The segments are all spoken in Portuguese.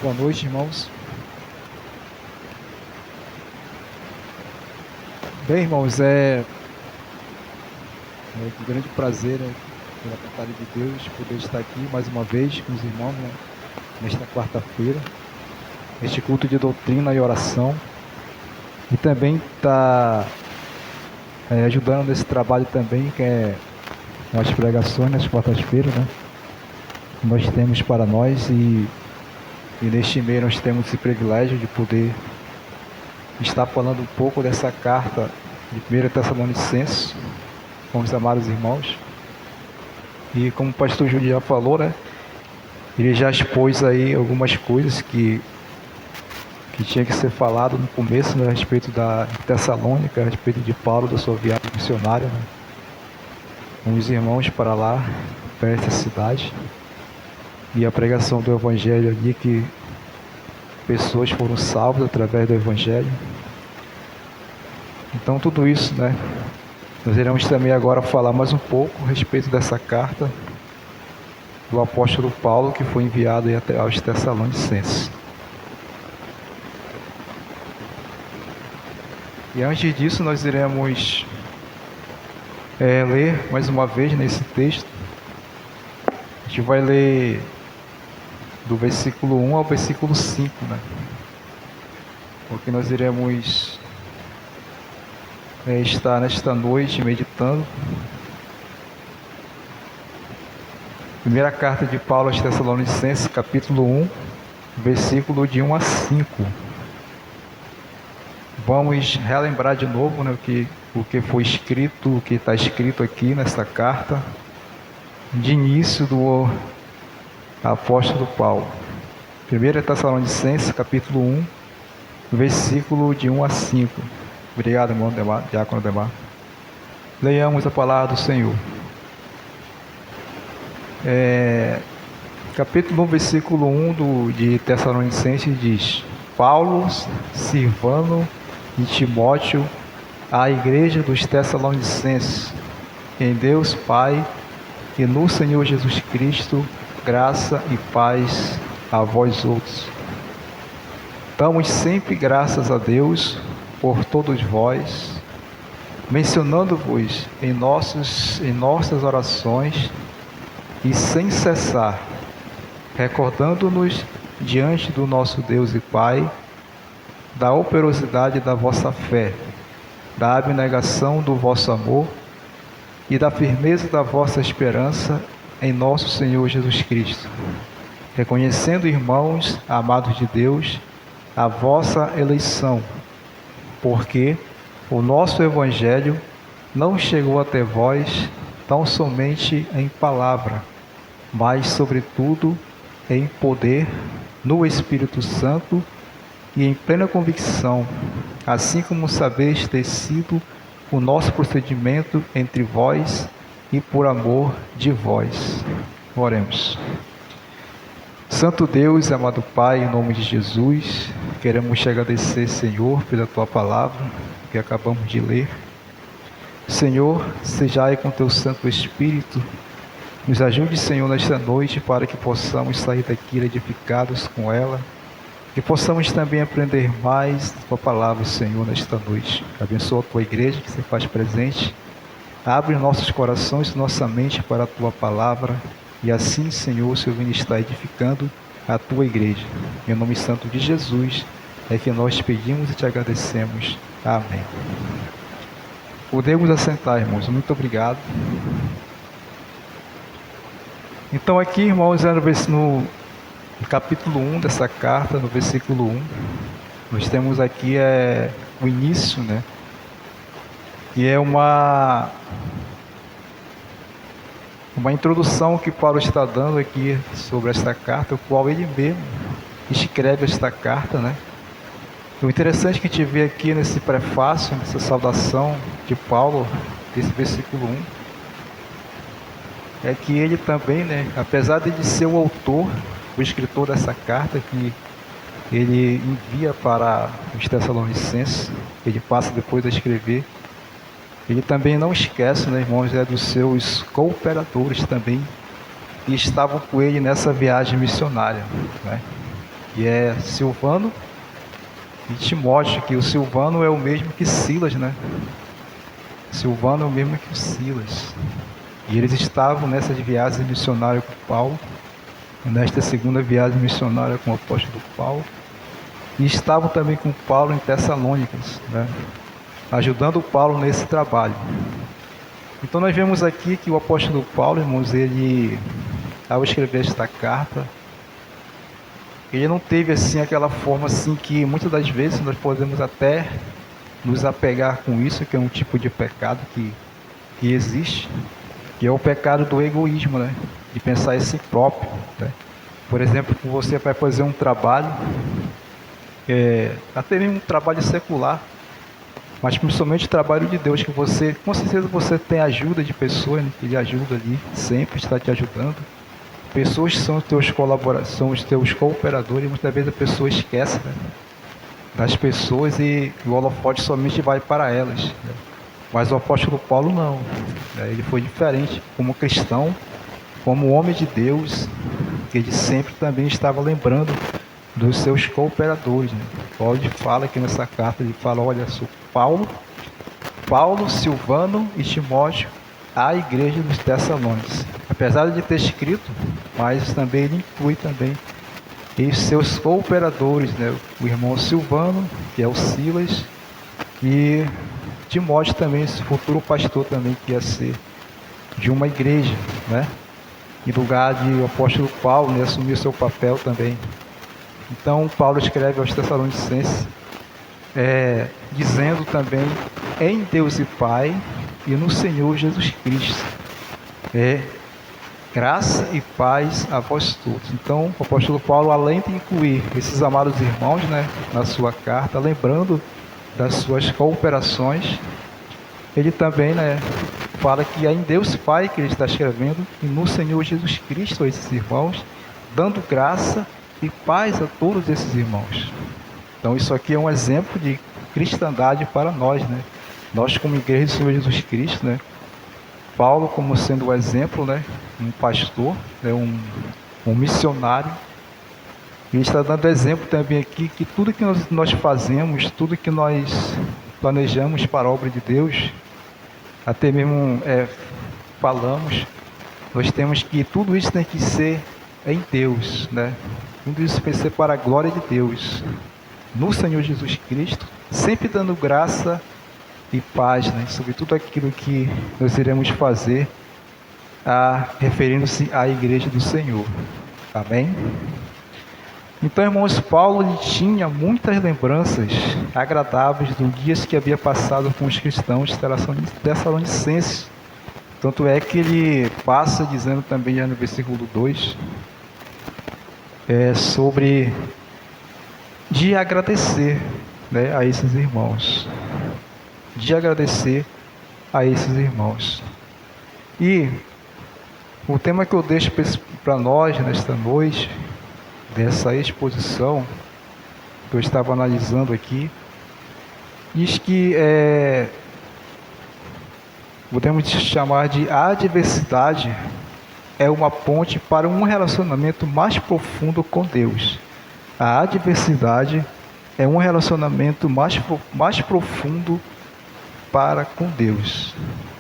Boa noite, irmãos. Bem, irmãos, com grande prazer, pela vontade de Deus, poder estar aqui mais uma vez com os irmãos, né, nesta quarta-feira, neste culto de doutrina e oração, e também está ajudando nesse trabalho também, que é as pregações nas quartas-feiras, né, que nós temos para nós, e neste meio nós temos esse privilégio de poder estar falando um pouco dessa carta de 1 Tessalonicenses com os amados irmãos. E como o pastor Júlio já falou, né, ele já expôs aí algumas coisas que tinha que ser falado no começo, né, a respeito da Tessalônica, a respeito de Paulo, da sua viagem missionária, né, com os irmãos para lá, para essa cidade, e a pregação do Evangelho ali, que pessoas foram salvas através do Evangelho. Então tudo isso, né, nós iremos também agora falar mais um pouco a respeito dessa carta do apóstolo Paulo, que foi enviado aos Tessalonicenses. E antes disso, nós iremos ler mais uma vez nesse texto. A gente vai ler do versículo 1 ao versículo 5, né? Porque nós iremos estar nesta noite meditando. Primeira carta de Paulo aos Tessalonicenses, capítulo 1, versículo de 1 a 5. Vamos relembrar de novo, né, o que foi escrito, o que está escrito aqui nessa carta, de início do apóstolo Paulo. 1 Tessalonicenses, capítulo 1, versículo de 1 a 5. Obrigado, irmão Diácono Demar. Leiamos a palavra do Senhor. Capítulo 1, versículo 1 de Tessalonicenses diz: Paulo, Silvano e Timóteo, à igreja dos Tessalonicenses, em Deus Pai e no Senhor Jesus Cristo, graça e paz a vós outros. Damos sempre graças a Deus por todos vós, mencionando-vos em nossas orações e sem cessar, recordando-nos diante do nosso Deus e Pai da operosidade da vossa fé, da abnegação do vosso amor e da firmeza da vossa esperança em nosso Senhor Jesus Cristo, reconhecendo, irmãos amados de Deus, a vossa eleição, porque o nosso Evangelho não chegou até vós tão somente em palavra, mas sobretudo em poder, no Espírito Santo e em plena convicção, assim como sabeis ter sido o nosso procedimento entre vós e por amor de vós. Oremos. Santo Deus, amado Pai, em nome de Jesus, queremos te agradecer, Senhor, pela tua palavra que acabamos de ler. Senhor, sejai com teu Santo Espírito, nos ajude, Senhor, nesta noite para que possamos sair daqui edificados com ela, que possamos também aprender mais da tua palavra, Senhor, nesta noite. Abençoa a tua igreja que se faz presente, abre nossos corações e nossa mente para a tua palavra, e assim, Senhor, o Senhor está edificando a tua igreja. Em nome santo de Jesus é que nós te pedimos e te agradecemos. Amém. Podemos assentar, irmãos. Muito obrigado. Então aqui, irmãos, no capítulo 1 dessa carta, no versículo 1, nós temos aqui o início, né? E é uma introdução que Paulo está dando aqui sobre esta carta, o qual ele mesmo escreve esta carta, né? O interessante que a gente vê aqui nesse prefácio, nessa saudação de Paulo, desse versículo 1, é que ele também, né, apesar de ser o autor, o escritor dessa carta que ele envia para os Tessalonicenses, ele passa depois a escrever, ele também não esquece, né, irmãos, dos seus cooperadores também, que estavam com ele nessa viagem missionária, né? que é Silvano e Timóteo, que o Silvano é o mesmo que Silas, né? Silvano é o mesmo que o Silas. E eles estavam nessas viagens missionárias com Paulo, nesta segunda viagem missionária com o apóstolo Paulo, e estavam também com Paulo em Tessalônicas, né? Ajudando Paulo nesse trabalho. Então nós vemos aqui que o apóstolo Paulo, irmãos, ele, ao escrever esta carta, ele não teve assim aquela forma assim que muitas das vezes nós podemos até nos apegar com isso, que é um tipo de pecado que existe, que é o pecado do egoísmo, né? De pensar em si próprio, né? Por exemplo, você vai fazer um trabalho, até mesmo um trabalho secular, mas principalmente o trabalho de Deus, que você, com certeza você tem ajuda de pessoas, né, que lhe ajudam ali, sempre está te ajudando. Pessoas são os teus colaboradores, são os teus cooperadores, e muitas vezes a pessoa esquece, né, das pessoas e o holofote somente vai para elas, né? Mas o apóstolo Paulo não, né? Ele foi diferente, como cristão, como homem de Deus, ele sempre também estava lembrando dos seus cooperadores, né? Paulo fala aqui nessa carta, ele fala, olha só, Paulo, Silvano e Timóteo, a igreja dos Tessalonicenses. Apesar de ter escrito, mas também ele inclui também os seus cooperadores, né? O irmão Silvano, que é o Silas, e Timóteo também, esse futuro pastor também, que ia ser de uma igreja, né? Em lugar de o apóstolo Paulo, né, assumir seu papel também. Então, Paulo escreve aos Tessalonicenses, dizendo também, em Deus e Pai e no Senhor Jesus Cristo, graça e paz a vós todos. Então, o apóstolo Paulo, além de incluir esses amados irmãos, né, na sua carta, lembrando das suas cooperações, ele também, né, fala que é em Deus Pai que ele está escrevendo e no Senhor Jesus Cristo a esses irmãos, dando graça e paz a todos esses irmãos. Então isso aqui é um exemplo de cristandade para nós, né? Nós como igreja do Senhor Jesus Cristo, né? Paulo como sendo o exemplo, né? Um pastor, né? um missionário. Ele está dando exemplo também aqui que tudo que nós fazemos, tudo que nós planejamos para a obra de Deus, até mesmo falamos, nós temos que, tudo isso tem que ser em Deus, né? Tudo isso tem que ser para a glória de Deus, no Senhor Jesus Cristo, sempre dando graça e paz, né? Sobre tudo aquilo que nós iremos fazer, referindo-se à igreja do Senhor. Amém? Então, irmãos, Paulo ele tinha muitas lembranças agradáveis dos dias que havia passado com os cristãos tessalonicenses. Tanto é que ele passa dizendo também já no versículo 2, sobre de agradecer, né, a esses irmãos. De agradecer a esses irmãos. E o tema que eu deixo para nós nesta noite, dessa exposição que eu estava analisando aqui, diz que podemos chamar de a adversidade é uma ponte para um relacionamento mais profundo com Deus. A adversidade é um relacionamento mais profundo para com Deus.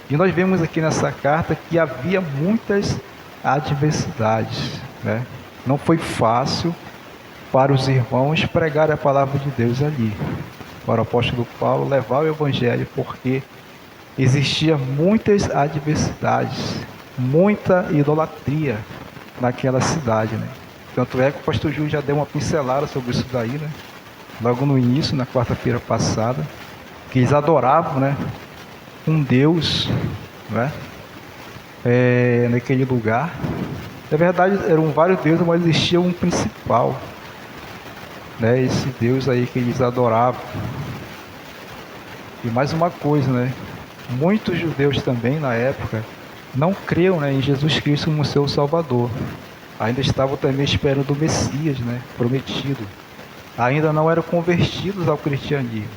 E nós vemos aqui nessa carta que havia muitas adversidades, né? Não foi fácil para os irmãos pregar a palavra de Deus ali, para o apóstolo Paulo levar o evangelho, porque existia muitas adversidades, muita idolatria naquela cidade, né? Tanto é que o pastor Júlio já deu uma pincelada sobre isso daí, né? Logo no início, na quarta-feira passada, que eles adoravam, né, um Deus, né, naquele lugar. Na verdade, eram vários deuses, mas existia um principal, né, esse Deus aí que eles adoravam. E mais uma coisa, né, muitos judeus também na época não criam, né, em Jesus Cristo como seu Salvador. Ainda estavam também esperando o Messias, né, prometido. Ainda não eram convertidos ao cristianismo.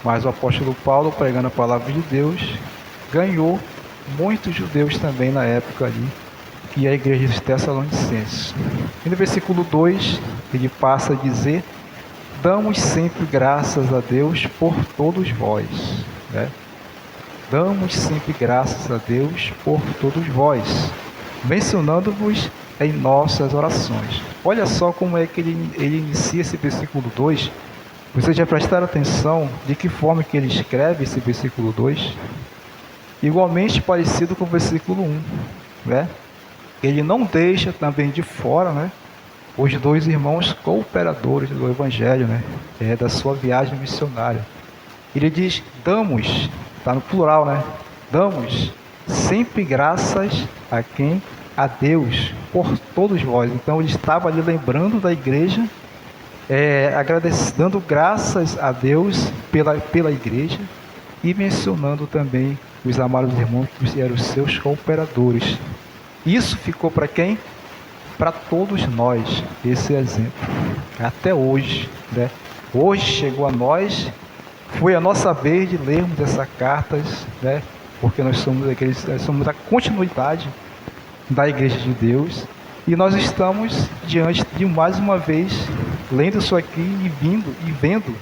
Mas o apóstolo Paulo, pregando a palavra de Deus, ganhou muitos judeus também na época ali e a igreja dos Tessalonicenses. E no versículo 2, ele passa a dizer: damos sempre graças a Deus por todos vós. Né? Damos sempre graças a Deus por todos vós, mencionando-vos em nossas orações. Olha só como é que ele inicia esse versículo 2. Vocês já prestaram atenção de que forma que ele escreve esse versículo 2? Igualmente parecido com o versículo 1. Né? Ele não deixa também de fora, né, os dois irmãos cooperadores do Evangelho, né, da sua viagem missionária. Ele diz: damos, está no plural, né? Damos sempre graças a quem? A Deus, por todos vós. Então ele estava ali lembrando da igreja, dando graças a Deus pela igreja e mencionando também os amados irmãos que eram os seus cooperadores. Isso ficou para quem? Para todos nós, esse exemplo. Até hoje, né? Hoje chegou a nós, foi a nossa vez de lermos essas cartas, né? Porque nós somos a continuidade da Igreja de Deus. E nós estamos diante de, mais uma vez, lendo isso aqui e vendo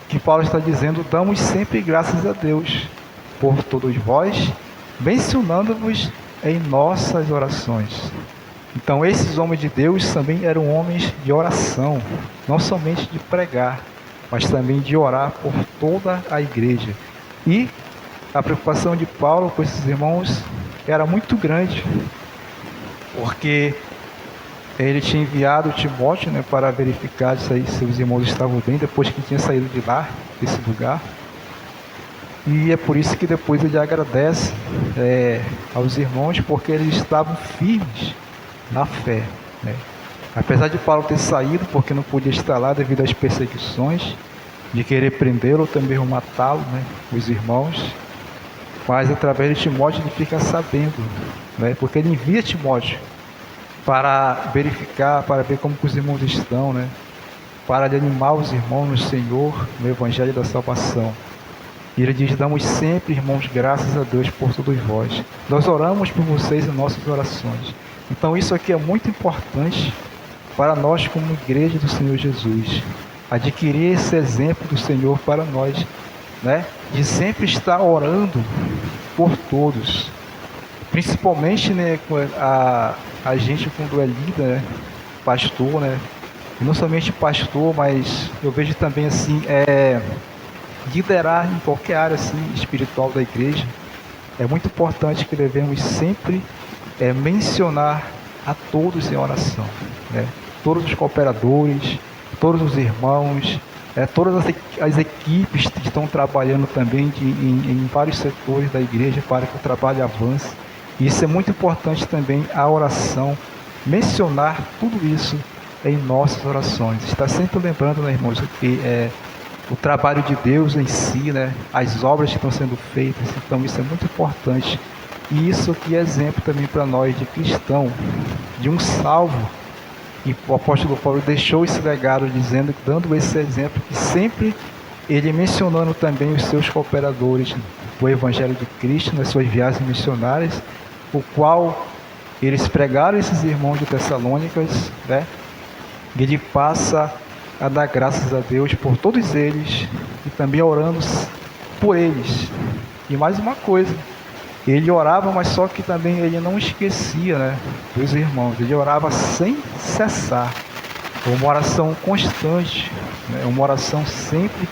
que Paulo está dizendo: damos sempre graças a Deus por todos vós, mencionando-vos em nossas orações. Então esses homens de Deus também eram homens de oração, não somente de pregar, mas também de orar por toda a igreja. E a preocupação de Paulo com esses irmãos era muito grande, porque ele tinha enviado Timóteo, né, para verificar se os irmãos estavam bem, depois que tinha saído de lá, desse lugar. E é por isso que depois ele agradece aos irmãos, porque eles estavam firmes na fé. Né? Apesar de Paulo ter saído, porque não podia estar lá devido às perseguições, de querer prendê-lo ou também matá-lo, né, os irmãos, mas através de Timóteo ele fica sabendo, né, porque ele envia Timóteo para verificar, para ver como os irmãos estão, né, para animar os irmãos no Senhor, no Evangelho da Salvação. E ele diz: damos sempre, irmãos, graças a Deus por todos vós. Nós oramos por vocês em nossas orações. Então isso aqui é muito importante para nós como igreja do Senhor Jesus. Adquirir esse exemplo do Senhor para nós, né? De sempre estar orando por todos. Principalmente, né, a gente quando é líder, né, pastor, né? E não somente pastor, mas eu vejo também assim, liderar em qualquer área assim, espiritual da igreja. É muito importante que devemos sempre mencionar a todos em oração, né? Todos os cooperadores, todos os irmãos, todas as equipes que estão trabalhando também em vários setores da igreja para que o trabalho avance. E isso é muito importante também, a oração, mencionar tudo isso em nossas orações. Está sempre lembrando, né, irmãos, que o trabalho de Deus em si, né, as obras que estão sendo feitas. Então isso é muito importante. E isso aqui é exemplo também para nós de cristão, de um salvo. E o apóstolo Paulo deixou esse legado dizendo, dando esse exemplo, que sempre ele mencionando também os seus cooperadores do Evangelho de Cristo nas suas viagens missionárias, o qual eles pregaram esses irmãos de Tessalônicas, né? E ele passa a dar graças a Deus por todos eles e também orando por eles. E mais uma coisa, ele orava, mas só que também ele não esquecia, né, dos irmãos. Ele orava sem cessar, uma oração constante, né, uma oração sempre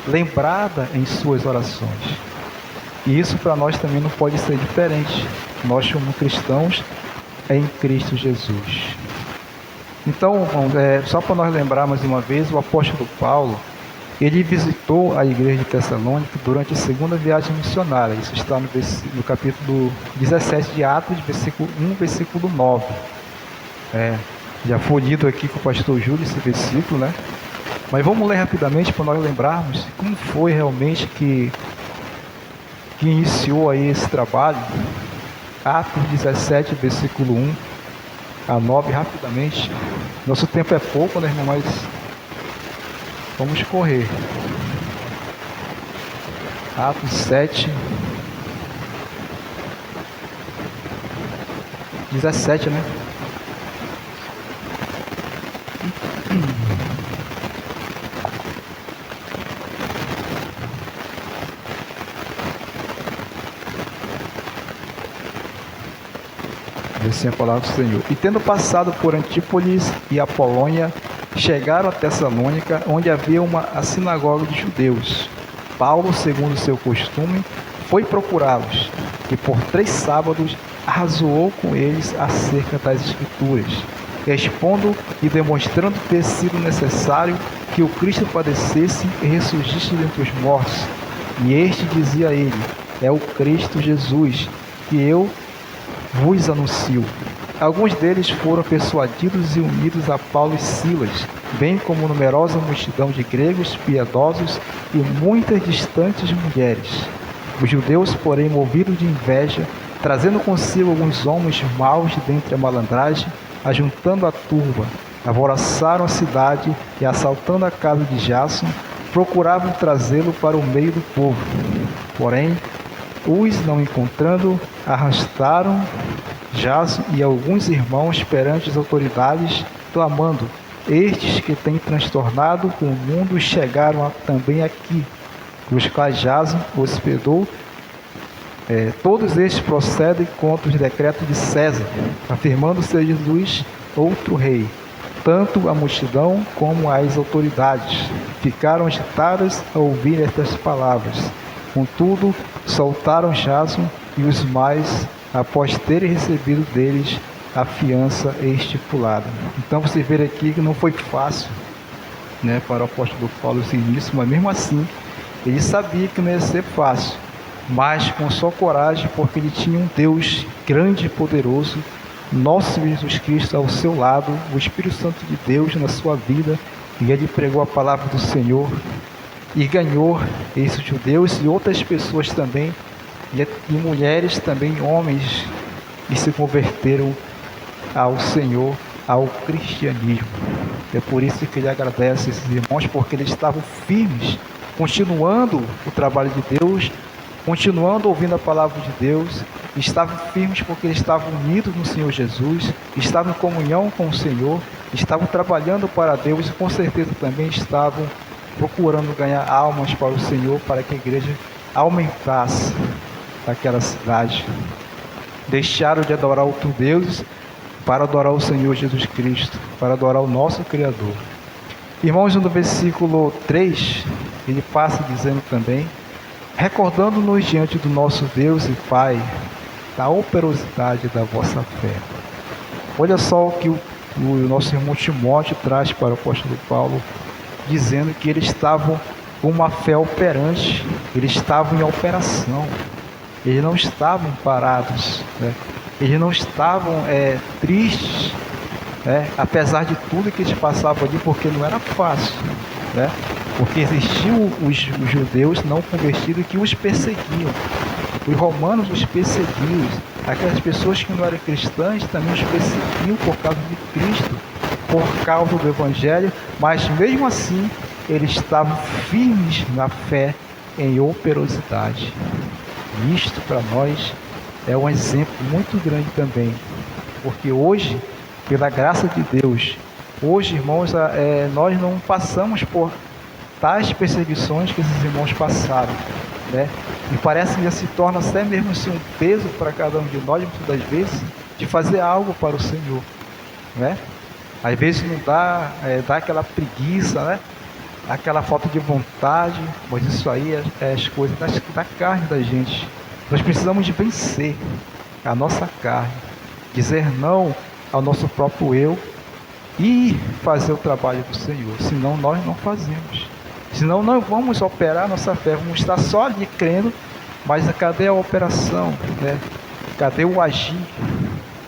lembrada em suas orações. E isso para nós também não pode ser diferente. Nós como cristãos em Cristo Jesus. Então, só para nós lembrar mais uma vez, o apóstolo Paulo, ele visitou a igreja de Tessalônica durante a segunda viagem missionária. Isso está no capítulo 17 de Atos, versículo 1, versículo 9. Já foi lido aqui com o pastor Júlio esse versículo, né? Mas vamos ler rapidamente para nós lembrarmos como foi realmente que iniciou aí esse trabalho. Atos 17, versículo 1 a 9, rapidamente. Nosso tempo é pouco, né, irmão? Mas vamos correr. Atos 7. 17, né? Assim a palavra do Senhor. E tendo passado por Antípolis e Apolônia, chegaram a Tessalônica, onde havia a sinagoga de judeus. Paulo, segundo seu costume, foi procurá-los, e por 3 sábados arrazoou com eles acerca das Escrituras, expondo e demonstrando ter sido necessário que o Cristo padecesse e ressurgisse dentre os mortos. E este dizia a ele: é o Cristo Jesus, que eu vos anuncio. Alguns deles foram persuadidos e unidos a Paulo e Silas, bem como numerosa multidão de gregos piedosos e muitas distantes mulheres. Os judeus, porém, movidos de inveja, trazendo consigo alguns homens maus dentre a malandragem, ajuntando a turba, alvoroçaram a cidade e, assaltando a casa de Jason, procuravam trazê-lo para o meio do povo. Porém, os não encontrando, arrastaram Jason e alguns irmãos perante as autoridades, clamando: estes que têm transtornado o mundo chegaram também aqui, os quais Jason hospedou. Todos estes procedem contra os decretos de César, afirmando ser Jesus outro rei. Tanto a multidão como as autoridades ficaram agitadas ao ouvir estas palavras. Contudo, soltaram Jason e os mais, após terem recebido deles a fiança estipulada. Então você vê aqui que não foi fácil, né, para o apóstolo Paulo esse início, mas mesmo assim ele sabia que não ia ser fácil, mas com sua coragem, porque ele tinha um Deus grande e poderoso, nosso Jesus Cristo ao seu lado, o Espírito Santo de Deus na sua vida, e ele pregou a palavra do Senhor e ganhou esses judeus e outras pessoas também, e mulheres também, homens, que se converteram ao Senhor, ao cristianismo. É por isso que ele agradece esses irmãos, porque eles estavam firmes, continuando o trabalho de Deus, continuando ouvindo a palavra de Deus, estavam firmes porque eles estavam unidos no Senhor Jesus, estavam em comunhão com o Senhor, estavam trabalhando para Deus e com certeza também estavam procurando ganhar almas para o Senhor, para que a igreja aumentasse naquela cidade. Deixaram de adorar outros deuses para adorar o Senhor Jesus Cristo, para adorar o nosso Criador. Irmãos, no versículo 3, ele passa dizendo também: recordando-nos diante do nosso Deus e Pai da operosidade da vossa fé. Olha só o que o nosso irmão Timóteo traz para o apóstolo Paulo, dizendo que eles estavam com uma fé operante, eles estavam em operação, eles não estavam parados, né? Eles não estavam tristes, né? Apesar de tudo que eles passavam ali, porque não era fácil, né? Porque existiam os judeus não convertidos que os perseguiam, os romanos os perseguiam, aquelas pessoas que não eram cristãs também os perseguiam por causa de Cristo, por causa do Evangelho, mas mesmo assim eles estavam firmes na fé, em operosidade. E isto para nós é um exemplo muito grande também, porque hoje, pela graça de Deus, hoje, irmãos, nós não passamos por tais perseguições que esses irmãos passaram, né? E parece que já se torna até mesmo assim um peso para cada um de nós, muitas das vezes, de fazer algo para o Senhor, né? Às vezes não dá, dá aquela preguiça, né? Aquela falta de vontade, mas isso aí é as coisas da carne da gente. Nós precisamos de vencer a nossa carne, dizer não ao nosso próprio eu e fazer o trabalho do Senhor, senão nós não fazemos. Senão não vamos operar nossa fé, vamos estar só ali crendo, mas cadê a operação, né? Cadê o agir?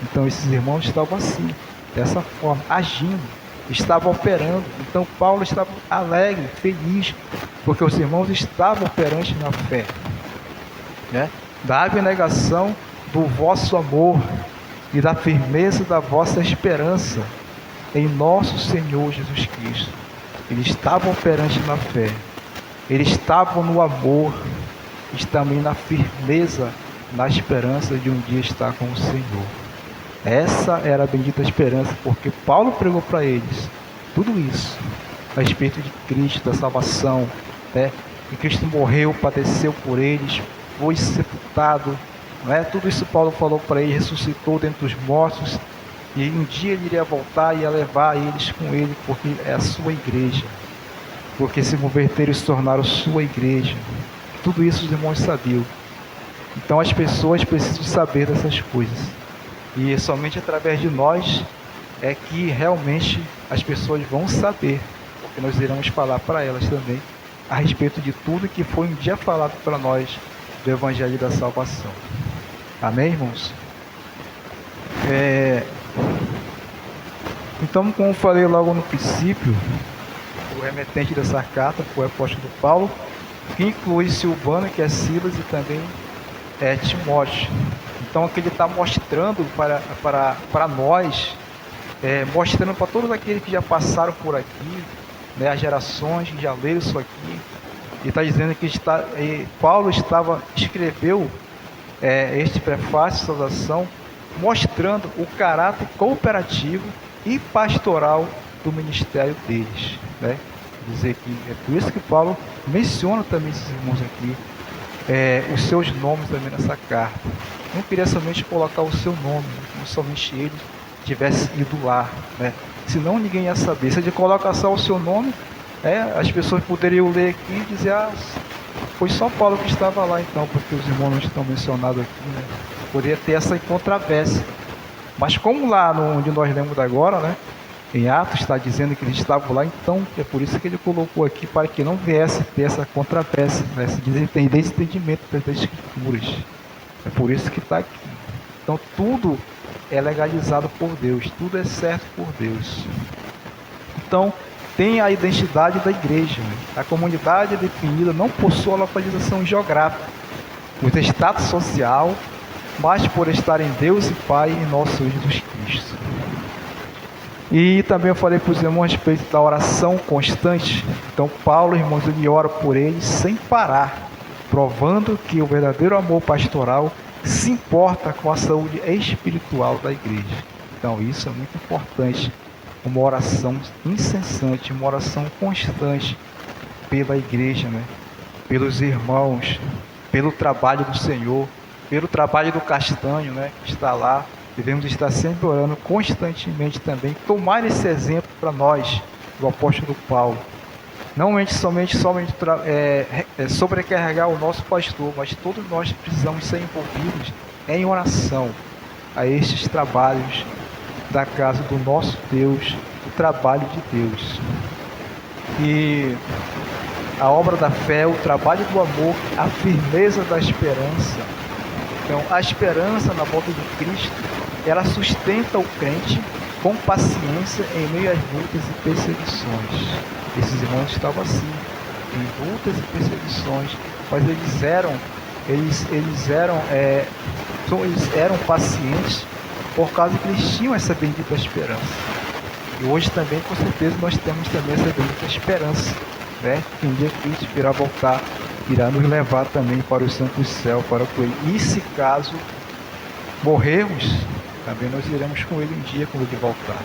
Então esses irmãos estavam assim, dessa forma, agindo, estavam operando. Então Paulo estava alegre, feliz, porque os irmãos estavam operantes na fé, né? Da abnegação do vosso amor e da firmeza da vossa esperança em nosso Senhor Jesus Cristo. Eles estavam operantes na fé, eles estavam no amor e também na firmeza, na esperança de um dia estar com o Senhor. Essa era a bendita esperança, porque Paulo pregou para eles tudo isso a respeito de Cristo, da salvação, né? Que Cristo morreu, padeceu por eles, foi sepultado, né? Tudo isso Paulo falou para eles, ressuscitou dentre os mortos, e um dia ele iria voltar e ia levar eles com ele, porque é a sua igreja, porque se converteram e se tornaram sua igreja. Tudo isso os irmãos sabiam. Então as pessoas precisam saber dessas coisas, e somente através de nós é que realmente as pessoas vão saber, porque nós iremos falar para elas também a respeito de tudo que foi um dia falado para nós do Evangelho da Salvação. Amém, irmãos? Então, como eu falei logo no princípio, o remetente dessa carta foi o apóstolo Paulo, que inclui Silvano, que é Silas, e também Timóteo. Então, aqui ele está mostrando para nós, mostrando para todos aqueles que já passaram por aqui, né, as gerações que já leram isso aqui, e está dizendo que Paulo escreveu este prefácio de saudação, mostrando o caráter cooperativo e pastoral do ministério deles, né? Dizer que é por isso que Paulo menciona também esses irmãos aqui, os seus nomes também nessa carta. Não queria somente colocar o seu nome, como somente ele tivesse ido lá, né? Senão ninguém ia saber. Se ele colocar só o seu nome, as pessoas poderiam ler aqui e dizer, foi só Paulo que estava lá então, porque os irmãos não estão mencionados aqui, né? Poderia ter essa controvérsia. Mas como lá onde nós lemos agora, né, em Atos está dizendo que eles estavam lá, então é por isso que ele colocou aqui, para que não viesse ter essa controvérsia, né, esse desentendimento das Escrituras. É por isso que está aqui. Então tudo é legalizado por Deus, tudo é certo por Deus. Então tem a identidade da igreja, né? A comunidade definida não possui a localização geográfica, o status social, mas por estar em Deus e Pai em nosso Jesus Cristo. E também eu falei para os irmãos a respeito da oração constante. Então Paulo, irmãos, ele ora por eles sem parar, provando que o verdadeiro amor pastoral se importa com a saúde espiritual da igreja. Então isso é muito importante, uma oração incessante, uma oração constante pela igreja, né? Pelos irmãos, pelo trabalho do Senhor, pelo trabalho do castanho, né, que está lá. Devemos estar sempre orando constantemente também, tomar esse exemplo para nós, do apóstolo Paulo. Não somente sobrecarregar o nosso pastor, mas todos nós precisamos ser envolvidos em oração a estes trabalhos da casa do nosso Deus, o trabalho de Deus. E a obra da fé, o trabalho do amor, a firmeza da esperança. Então, a esperança na volta de Cristo, ela sustenta o crente com paciência em meio às lutas e perseguições. Esses irmãos estavam assim, em lutas e perseguições, mas eles eram pacientes por causa que eles tinham essa bendita esperança. E hoje também, com certeza, nós temos também essa bendita esperança, né? Que um dia Cristo irá voltar, irá nos levar também para o santo céu, para com ele. E se caso morrermos, também nós iremos com ele um dia quando ele voltar.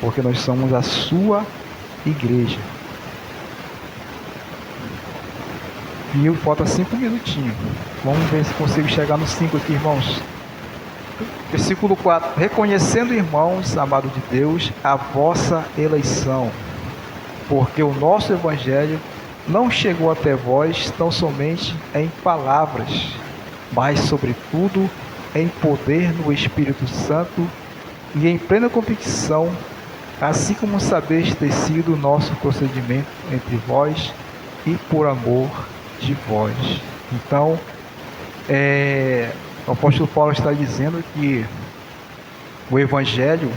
Porque nós somos a sua igreja. E falta 5 minutinhos. Vamos ver se consigo chegar nos 5 aqui, irmãos. Versículo 4. Reconhecendo, irmãos, amado de Deus, a vossa eleição, porque o nosso evangelho não chegou até vós tão somente em palavras, mas sobretudo em poder no Espírito Santo e em plena convicção, assim como sabeis ter sido o nosso procedimento entre vós e por amor de vós. Então, o apóstolo Paulo está dizendo que o evangelho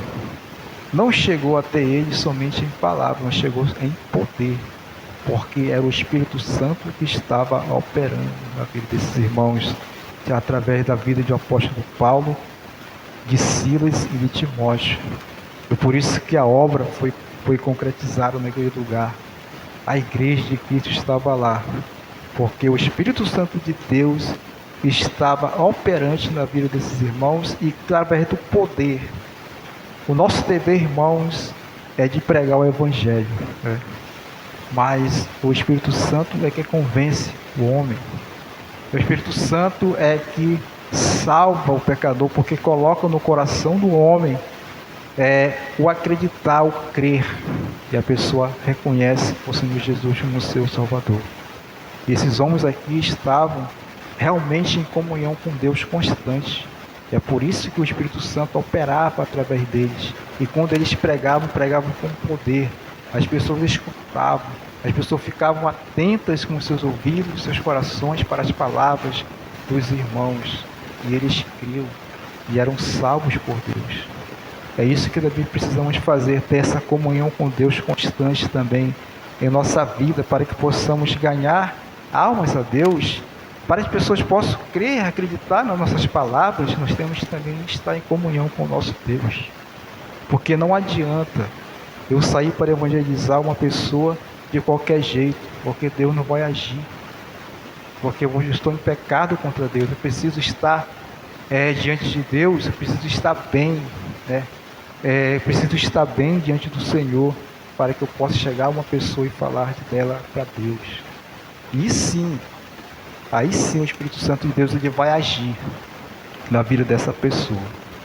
não chegou até ele somente em palavras, mas chegou em poder, porque era o Espírito Santo que estava operando na vida desses irmãos, que através da vida de apóstolo Paulo, de Silas e de Timóteo. E por isso que a obra foi concretizada naquele lugar. A igreja de Cristo estava lá, porque o Espírito Santo de Deus estava operante na vida desses irmãos e através do poder. O nosso dever, irmãos, é de pregar o Evangelho, né? Mas o Espírito Santo é que convence o homem. O Espírito Santo é que salva o pecador, porque coloca no coração do homem o acreditar, o crer, e a pessoa reconhece o Senhor Jesus como seu Salvador. E esses homens aqui estavam realmente em comunhão com Deus constante. E é por isso que o Espírito Santo operava através deles. E quando eles pregavam com poder. As pessoas escutavam, as pessoas ficavam atentas com seus ouvidos, seus corações para as palavras dos irmãos. E eles criam e eram salvos por Deus. É isso que também precisamos fazer, ter essa comunhão com Deus constante também em nossa vida, para que possamos ganhar almas a Deus, para que as pessoas possam crer, acreditar nas nossas palavras. Nós temos que também estar em comunhão com o nosso Deus, porque não adianta eu sair para evangelizar uma pessoa de qualquer jeito, porque Deus não vai agir, porque eu estou em pecado contra Deus. Eu preciso estar diante de Deus, eu preciso estar bem, né? Preciso estar bem diante do Senhor, para que eu possa chegar a uma pessoa e falar dela para Deus. E sim, aí sim o Espírito Santo de Deus ele vai agir na vida dessa pessoa.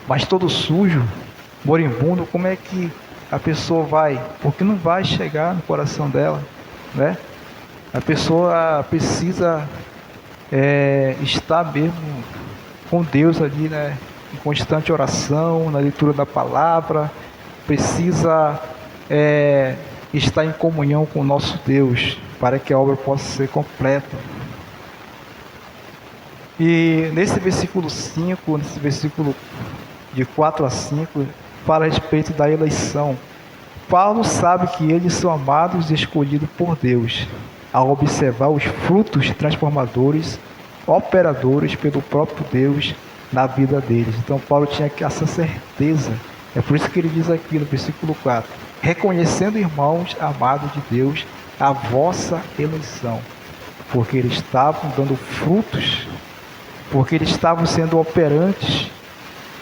Mas todo sujo, moribundo, como é que a pessoa vai? Porque não vai chegar no coração dela, né? A pessoa precisa estar mesmo com Deus ali, né? Em constante oração, na leitura da palavra, precisa estar em comunhão com o nosso Deus, para que a obra possa ser completa. E nesse versículo 5, nesse versículo de 4 a 5, fala a respeito da eleição. Paulo sabe que eles são amados e escolhidos por Deus, ao observar os frutos transformadores, operadores pelo próprio Deus na vida deles. Então Paulo tinha essa certeza. É por isso que ele diz aqui no versículo 4: reconhecendo, irmãos amados de Deus, a vossa eleição, porque eles estavam dando frutos, porque eles estavam sendo operantes.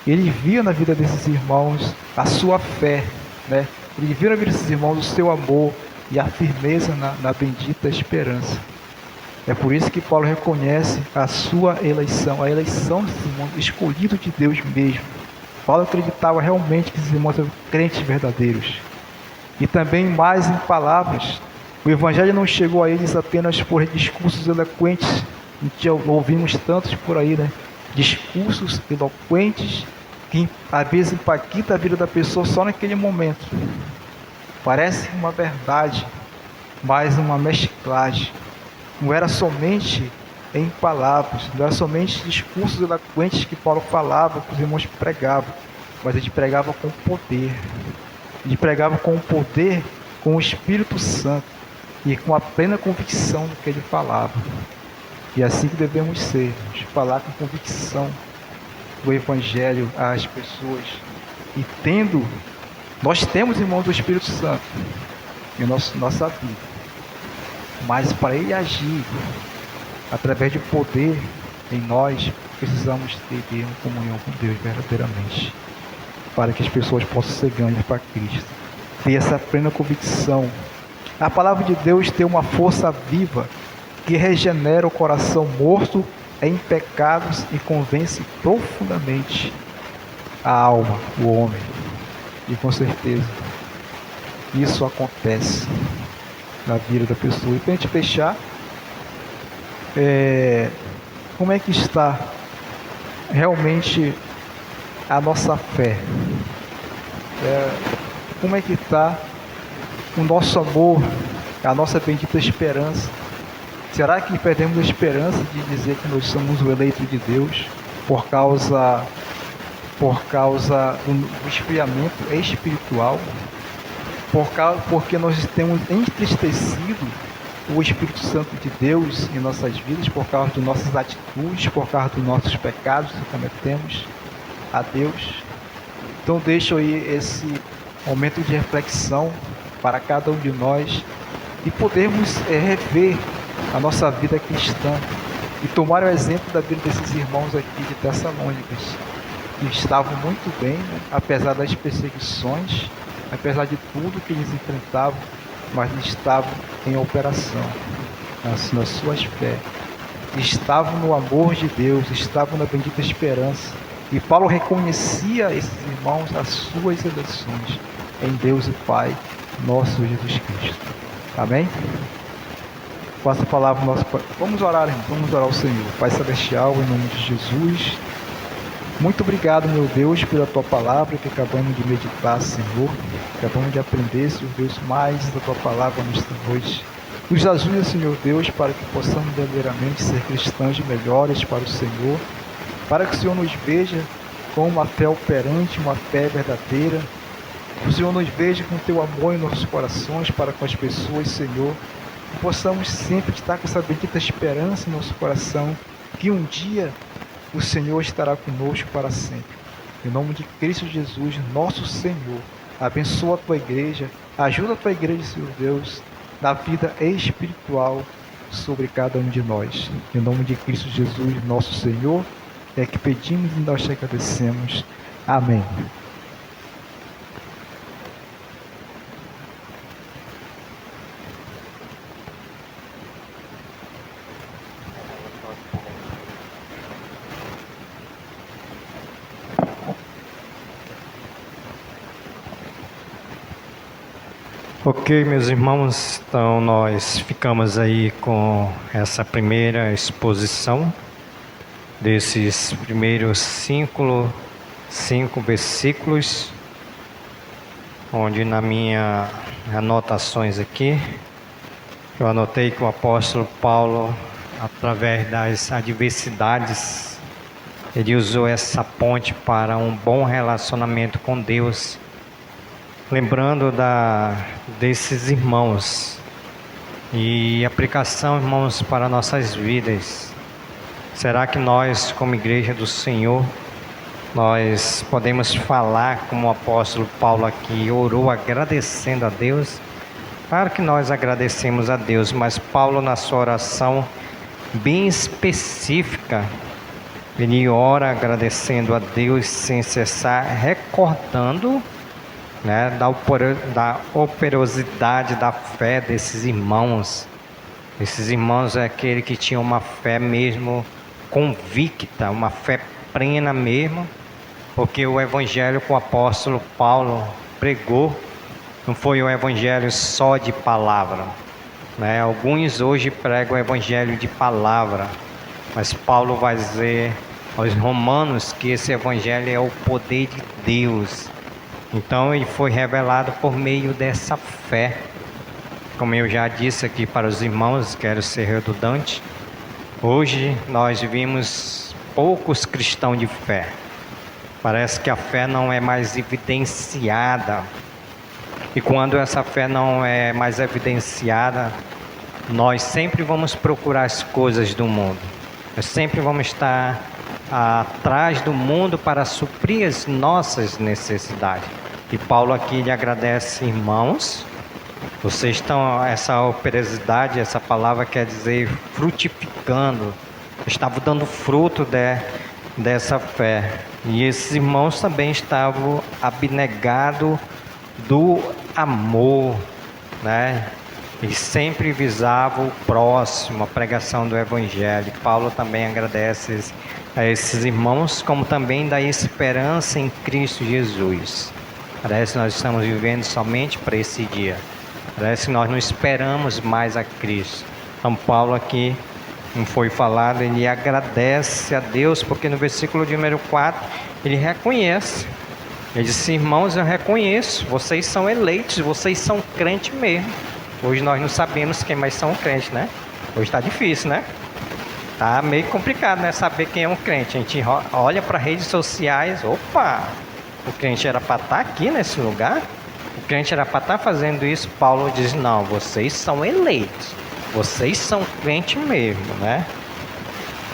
Ele via na vida desses irmãos a sua fé, né? Ele via na vida desses irmãos o seu amor e a firmeza na bendita esperança. É por isso que Paulo reconhece a sua eleição, a eleição desses irmãos, escolhidos de Deus mesmo. Paulo acreditava realmente que esses irmãos eram crentes verdadeiros. E também mais em palavras. O Evangelho não chegou a eles apenas por discursos eloquentes. Ouvimos tantos por aí, né? Discursos eloquentes que às vezes impactam a vida da pessoa só naquele momento. Parece uma verdade, mas uma mesclagem. Não era somente em palavras, não era somente discursos eloquentes que Paulo falava, que os irmãos pregavam, mas ele pregava com poder. Ele pregava com o poder, com o Espírito Santo e com a plena convicção do que ele falava. E assim que devemos ser, falar com convicção do Evangelho às pessoas. E nós temos, irmãos, do Espírito Santo em nossa vida. Mas para ele agir através de poder em nós, precisamos ter uma comunhão com Deus verdadeiramente, para que as pessoas possam ser ganhas para Cristo. Ter essa plena convicção. A palavra de Deus tem uma força viva que regenera o coração morto em pecados e convence profundamente a alma, o homem. E com certeza isso acontece na vida da pessoa. E para a gente fechar, como é que está realmente a nossa fé? Como é que está o nosso amor, a nossa bendita esperança? Será que perdemos a esperança de dizer que nós somos o eleito de Deus por causa do esfriamento espiritual? Porque nós temos entristecido o Espírito Santo de Deus em nossas vidas por causa de nossas atitudes, por causa dos nossos pecados que cometemos a Deus? Então deixo aí esse momento de reflexão para cada um de nós e podermos rever a nossa vida cristã, e tomaram o exemplo da vida desses irmãos aqui de Tessalônicas, que estavam muito bem, né? Apesar das perseguições, apesar de tudo que eles enfrentavam, mas estavam em operação, nas suas fé, estavam no amor de Deus, estavam na bendita esperança. E Paulo reconhecia esses irmãos as suas eleições em Deus e Pai, nosso Jesus Cristo. Amém? Passa a palavra ao nosso Pai. Vamos orar, irmão. Vamos orar ao Senhor. Pai Celestial, em nome de Jesus. Muito obrigado, meu Deus, pela Tua palavra que acabamos de meditar, Senhor. Acabamos de aprender, Senhor Deus, mais da Tua palavra nesta noite. Nos ajude, Senhor Deus, para que possamos verdadeiramente ser cristãos melhores para o Senhor. Para que o Senhor nos veja com uma fé operante, uma fé verdadeira. Que o Senhor nos veja com Teu amor em nossos corações para com as pessoas, Senhor. Que possamos sempre estar com essa bendita esperança em nosso coração, que um dia o Senhor estará conosco para sempre. Em nome de Cristo Jesus, nosso Senhor, abençoa a Tua igreja, ajuda a Tua igreja, Senhor Deus, na vida espiritual sobre cada um de nós. Em nome de Cristo Jesus, nosso Senhor, é que pedimos e nós te agradecemos. Amém. Ok, meus irmãos, então nós ficamos aí com essa primeira exposição desses primeiros cinco versículos, onde na minha anotações aqui, eu anotei que o apóstolo Paulo, através das adversidades, ele usou essa ponte para um bom relacionamento com Deus, lembrando desses irmãos e aplicação, irmãos, para nossas vidas. Será que nós, como igreja do Senhor, nós podemos falar como o apóstolo Paulo aqui orou agradecendo a Deus? Claro que nós agradecemos a Deus, mas Paulo, na sua oração bem específica, ele ora agradecendo a Deus sem cessar, recordando, né, da operosidade da fé desses irmãos. Esses irmãos é aquele que tinha uma fé mesmo convicta, uma fé plena mesmo, porque o evangelho que o apóstolo Paulo pregou não foi um evangelho só de palavra, né? Alguns hoje pregam o evangelho de palavra, mas Paulo vai dizer aos romanos que esse evangelho é o poder de Deus. Então ele foi revelado por meio dessa fé. Como eu já disse aqui para os irmãos, quero ser redundante, hoje nós vimos poucos cristãos de fé. Parece que a fé não é mais evidenciada. E quando essa fé não é mais evidenciada, nós sempre vamos procurar as coisas do mundo. Nós sempre vamos estar atrás do mundo para suprir as nossas necessidades. E Paulo aqui lhe agradece, irmãos. Vocês estão, essa operosidade, essa palavra quer dizer frutificando, estavam dando fruto dessa fé. E esses irmãos também estavam abnegados do amor, né? E sempre visavam o próximo, a pregação do Evangelho. Paulo também agradece a esses irmãos, como também da esperança em Cristo Jesus. Parece que nós estamos vivendo somente para esse dia. Parece que nós não esperamos mais a Cristo. Então Paulo aqui, como foi falado, ele agradece a Deus, porque no versículo de número 4, ele reconhece. Ele disse, irmãos, eu reconheço, vocês são eleitos, vocês são crentes mesmo. Hoje nós não sabemos quem mais são crentes, né? Hoje está difícil, né? Está meio complicado, né? Saber quem é um crente. A gente olha para redes sociais, opa, o crente era para estar aqui nesse lugar? O crente era para estar fazendo isso? Paulo diz, não, vocês são eleitos, vocês são crente mesmo, né?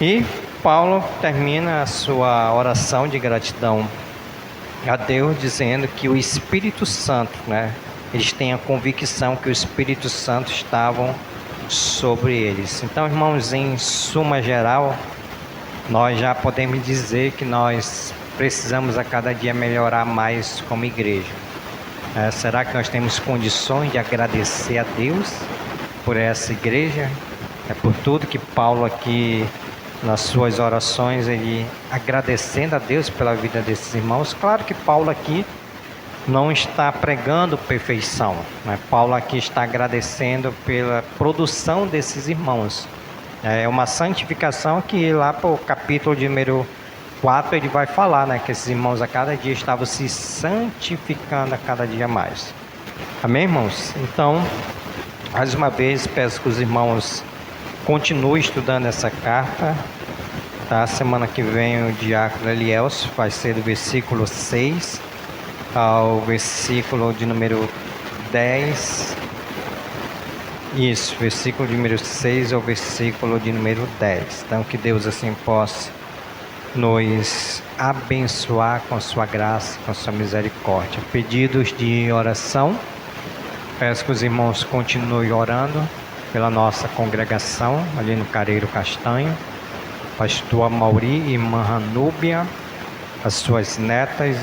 E Paulo termina a sua oração de gratidão a Deus dizendo que o Espírito Santo, né? Eles têm a convicção que o Espírito Santo estavam sobre eles. Então, irmãos, em suma geral, nós já podemos dizer que nós precisamos a cada dia melhorar mais como igreja. Será que nós temos condições de agradecer a Deus por essa igreja? É por tudo que Paulo aqui, nas suas orações, ele agradecendo a Deus pela vida desses irmãos. Claro que Paulo aqui não está pregando perfeição, né? Paulo aqui está agradecendo pela produção desses irmãos. É uma santificação que lá para o capítulo de número 4 ele vai falar, né? Que esses irmãos a cada dia estavam se santificando a cada dia mais. Amém, irmãos? Então, mais uma vez, peço que os irmãos continuem estudando essa carta. Tá? Semana que vem o diácono Elielso vai ser do versículo 6 ao versículo de número 10. Isso, versículo de número 6 ao versículo de número 10. Então, que Deus assim possa nos abençoar com sua graça, com sua misericórdia. Pedidos de oração. Peço que os irmãos continuem orando pela nossa congregação ali no Careiro Castanho. Pastor Amauri e irmã Ranúbia, as suas netas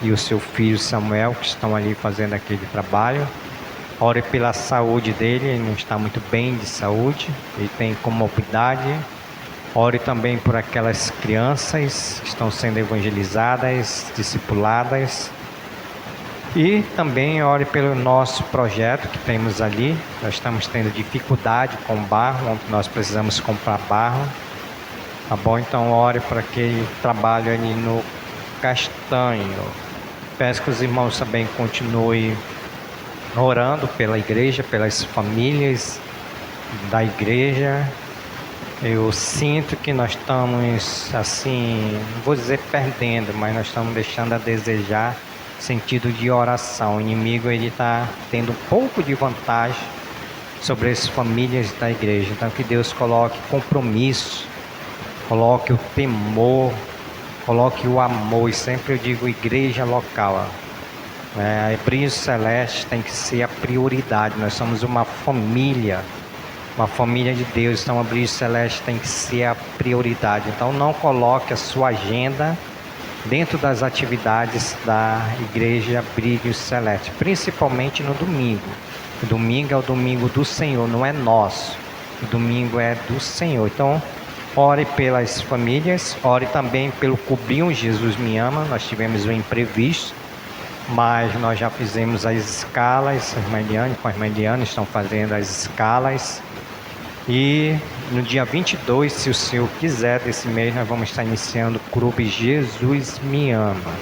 e o seu filho Samuel, que estão ali fazendo aquele trabalho. Ore pela saúde dele, ele não está muito bem de saúde, ele tem comorbidade. Ore também por aquelas crianças que estão sendo evangelizadas, discipuladas. E também ore pelo nosso projeto que temos ali. Nós estamos tendo dificuldade com barro, onde nós precisamos comprar barro. Tá bom? Então ore para aquele trabalho ali no Castanho. Peço que os irmãos também continuem orando pela igreja, pelas famílias da igreja. Eu sinto que nós estamos assim, não vou dizer perdendo, mas nós estamos deixando a desejar sentido de oração. O inimigo ele está tendo um pouco de vantagem sobre as famílias da igreja. Então que Deus coloque compromisso, coloque o temor, coloque o amor. E sempre eu digo igreja local. A Brilho Celeste tem que ser a prioridade. Nós somos uma família de Deus. Então a Brilho Celeste tem que ser a prioridade. Então não coloque a sua agenda dentro das atividades da Igreja Brilho Celeste, principalmente no domingo. O domingo é o domingo do Senhor, não é nosso. O domingo é do Senhor. Então ore pelas famílias, ore também pelo Cubinho Jesus Me Ama. Nós tivemos um imprevisto, mas nós já fizemos as escalas. A irmã Eliane, com a irmã Eliane estão fazendo as escalas. E no dia 22, se o Senhor quiser, desse mês, nós vamos estar iniciando o Clube Jesus Me Ama.